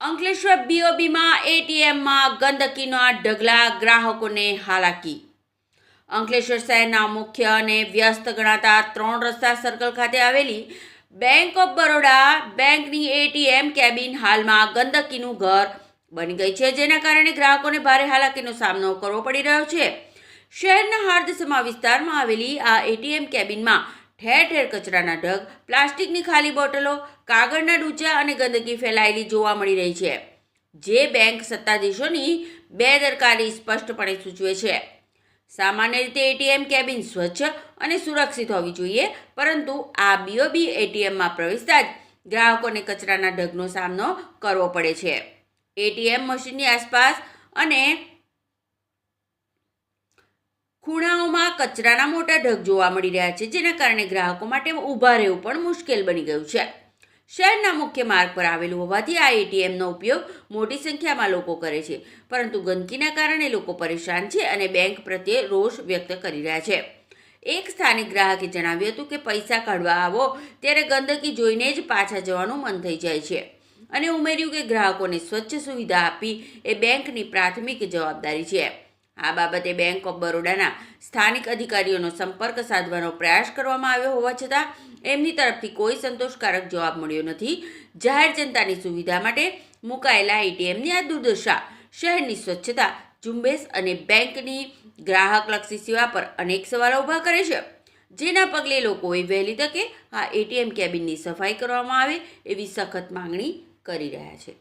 અંકલેશ્વર બીઓબીમાં એટીએમમાં ગંદકીના ઢગલા, ગ્રાહકોને હાલાકી. અંકલેશ્વર શહેરના મુખ્ય અને વ્યસ્ત ગણાતા 3 રસ્તા સર્કલ ખાતે આવેલી બેંક ઓફ બરોડા બેંકની એટીએમ કેબિન હાલમાં ગંદકીનું ઘર બની ગઈ છે, જેના કારણે ગ્રાહકોને ભારે હાલાકીનો સામનો કરવો પડી રહ્યો છે. શહેરના હાર્દસમા વિસ્તારમાં આવેલી આ એટીએમ કેબિનમાં ઠેર ઠેર કચરાના ઢગ, પ્લાસ્ટિકની ખાલી બોટલો, કાગળના ડૂચા અને ગંદકી ફેલાયેલી જોવા મળી રહી છે, જે બેંક સત્તાધીશોની બેદરકારી સ્પષ્ટપણે સૂચવે છે. સામાન્ય રીતે એટીએમ કેબિન સ્વચ્છ અને સુરક્ષિત હોવી જોઈએ, પરંતુ આ બીઓબી એટીએમમાં પ્રવેશતા જ ગ્રાહકોને કચરાના ઢગનો સામનો કરવો પડે છે. એટીએમ મશીનની આસપાસ અને ખૂણાઓમાં કચરાના મોટા ઢગ જોવા મળી રહ્યા છે, જેના કારણે ગ્રાહકો માટે ઊભા રહેવું પણ મુશ્કેલ બની ગયું છે. શહેરના મુખ્ય માર્ગ પર આવેલું હોવાથી આ એટીએમનો ઉપયોગ મોટી સંખ્યામાં લોકો કરે છે, પરંતુ ગંદકીના કારણે લોકો પરેશાન છે અને બેંક પ્રત્યે રોષ વ્યક્ત કરી રહ્યા છે. એક સ્થાનિક ગ્રાહકે જણાવ્યું હતું કે પૈસા કાઢવા આવો ત્યારે ગંદકી જોઈને જ પાછા જવાનું મન થઈ જાય છે, અને ઉમેર્યું કે ગ્રાહકોને સ્વચ્છ સુવિધા આપવી એ બેંકની પ્રાથમિક જવાબદારી છે. આ બાબતે બેંક ઓફ બરોડાના સ્થાનિક અધિકારીઓનો સંપર્ક સાધવાનો પ્રયાસ કરવામાં આવ્યો હોવા છતાં એમની તરફથી કોઈ સંતોષકારક જવાબ મળ્યો નથી. જાહેર જનતાની સુવિધા માટે મુકાયેલા એટીએમની આ દુર્દશા શહેરની સ્વચ્છતા ઝુંબેશ અને બેંકની ગ્રાહકલક્ષી સેવા પર અનેક સવાલો ઊભા કરે છે, જેના પગલે લોકોએ વહેલી તકે આ એટીએમ કેબિનની સફાઈ કરવામાં આવે એવી સખત માંગણી કરી રહ્યા છે.